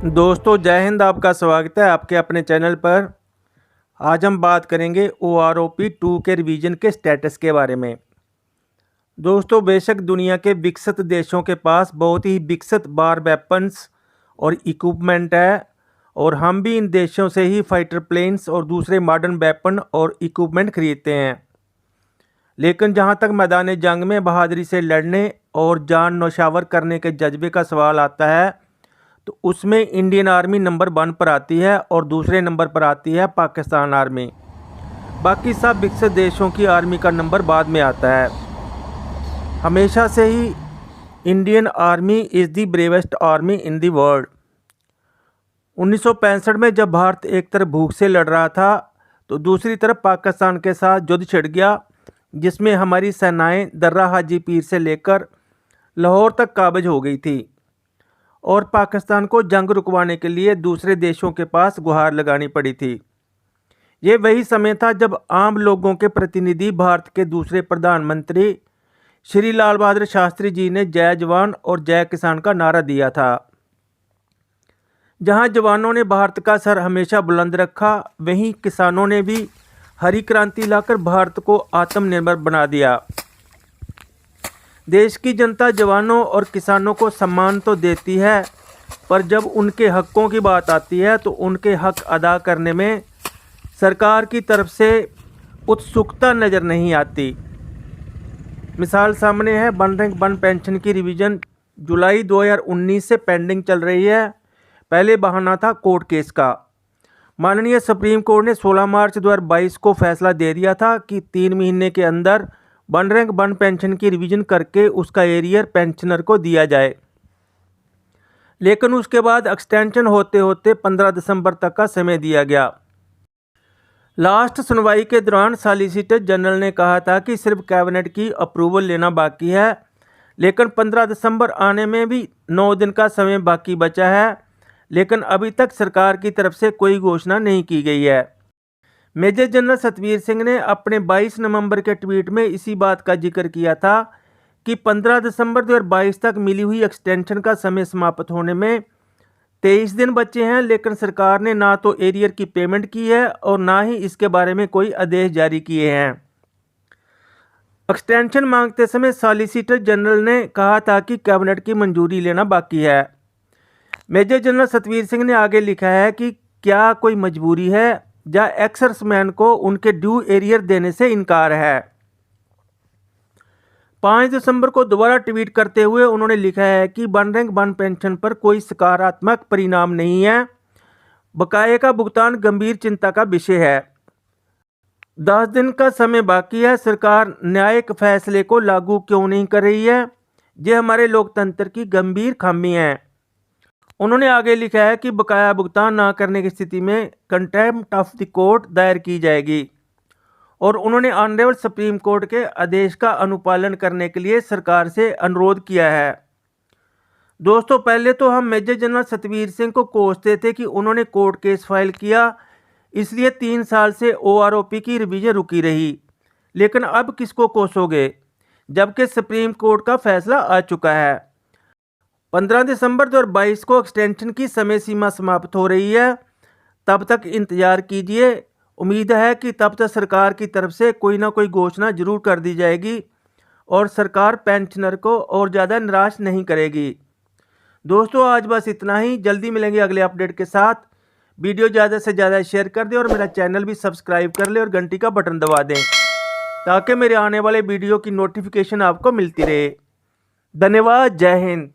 दोस्तों जय हिंद। आपका स्वागत है आपके अपने चैनल पर। आज हम बात करेंगे OROP 2 के रिवीजन के स्टेटस के बारे में। दोस्तों बेशक दुनिया के विकसित देशों के पास बहुत ही विकसित बार वेपन्स और इक्विपमेंट है और हम भी इन देशों से ही फाइटर प्लेन्स और दूसरे मॉडर्न वेपन और इक्विपमेंट खरीदते हैं। लेकिन जहां तक मैदान जंग में बहादुरी से लड़ने और जान नौशावर करने के जज्बे का सवाल आता है तो उसमें इंडियन आर्मी नंबर 1 पर आती है और दूसरे नंबर पर आती है पाकिस्तान आर्मी। बाकी सब विकसित देशों की आर्मी का नंबर बाद में आता है। हमेशा से ही Indian army is the bravest army in the world. 1965 में जब भारत एक तरफ भूख से लड़ रहा था तो दूसरी तरफ पाकिस्तान के साथ युद्ध छिड़ गया, जिसमें हमारी सेनाएं दर्रा हाजी पीर से लेकर लाहौर तक काबिज हो गई थी और पाकिस्तान को जंग रुकवाने के लिए दूसरे देशों के पास गुहार लगानी पड़ी थी। ये वही समय था जब आम लोगों के प्रतिनिधि भारत के दूसरे प्रधानमंत्री श्री लाल बहादुर शास्त्री जी ने जय जवान और जय किसान का नारा दिया था। जहां जवानों ने भारत का सर हमेशा बुलंद रखा, वहीं किसानों ने भी हरी क्रांति लाकर भारत को आत्मनिर्भर बना दिया। देश की जनता जवानों और किसानों को सम्मान तो देती है, पर जब उनके हकों की बात आती है तो उनके हक अदा करने में सरकार की तरफ से उत्सुकता नज़र नहीं आती। मिसाल सामने है, वन रैंक वन पेंशन की रिवीजन जुलाई 2019 से पेंडिंग चल रही है। पहले बहाना था कोर्ट केस का। माननीय सुप्रीम कोर्ट ने 16 मार्च 2022 को फैसला दे दिया था कि 3 महीने के अंदर वन रैंक वन पेंशन की रिवीजन करके उसका एरियर पेंशनर को दिया जाए। लेकिन उसके बाद एक्सटेंशन होते होते 15 दिसंबर तक का समय दिया गया। लास्ट सुनवाई के दौरान सॉलिसिटर जनरल ने कहा था कि सिर्फ कैबिनेट की अप्रूवल लेना बाकी है, लेकिन 15 दिसंबर आने में भी 9 दिन का समय बाकी बचा है, लेकिन अभी तक सरकार की तरफ से कोई घोषणा नहीं की गई है। मेजर जनरल सतवीर सिंह ने अपने 22 नवंबर के ट्वीट में इसी बात का जिक्र किया था कि 15 दिसंबर 2022 तक मिली हुई एक्सटेंशन का समय समाप्त होने में 23 दिन बचे हैं, लेकिन सरकार ने ना तो एरियर की पेमेंट की है और ना ही इसके बारे में कोई आदेश जारी किए हैं। एक्सटेंशन मांगते समय सॉलिसिटर जनरल ने कहा था कि कैबिनेट की मंजूरी लेना बाकी है। मेजर जनरल सतवीर सिंह ने आगे लिखा है कि क्या कोई मजबूरी है या एक्सर्समैन को उनके ड्यू एरियर देने से इनकार है। 5 दिसंबर को दोबारा ट्वीट करते हुए उन्होंने लिखा है कि वन रैंक वन पेंशन पर कोई सकारात्मक परिणाम नहीं है, बकाये का भुगतान गंभीर चिंता का विषय है। 10 दिन का समय बाकी है, सरकार न्यायिक फैसले को लागू क्यों नहीं कर रही है? ये हमारे लोकतंत्र की गंभीर खामी है। उन्होंने आगे लिखा है कि बकाया भुगतान न करने की स्थिति में कंटेम्प्ट ऑफ द कोर्ट दायर की जाएगी और उन्होंने ऑनरेबल सुप्रीम कोर्ट के आदेश का अनुपालन करने के लिए सरकार से अनुरोध किया है। दोस्तों पहले तो हम मेजर जनरल सतवीर सिंह को कोसते थे कि उन्होंने कोर्ट केस फाइल किया, इसलिए 3 साल से OROP की रिवीजन रुकी रही। लेकिन अब किसको कोसोगे जबकि सुप्रीम कोर्ट का फैसला आ चुका है। 15 दिसंबर 2022 को एक्सटेंशन की समय सीमा समाप्त हो रही है, तब तक इंतज़ार कीजिए। उम्मीद है कि तब तक सरकार की तरफ से कोई ना कोई घोषणा जरूर कर दी जाएगी और सरकार पेंशनर को और ज़्यादा निराश नहीं करेगी। दोस्तों आज बस इतना ही, जल्दी मिलेंगे अगले अपडेट के साथ। वीडियो ज़्यादा से ज़्यादा शेयर कर दें और मेरा चैनल भी सब्सक्राइब कर लें और घंटी का बटन दबा दें ताकि मेरे आने वाले वीडियो की नोटिफिकेशन आपको मिलती रहे। धन्यवाद। जय हिंद।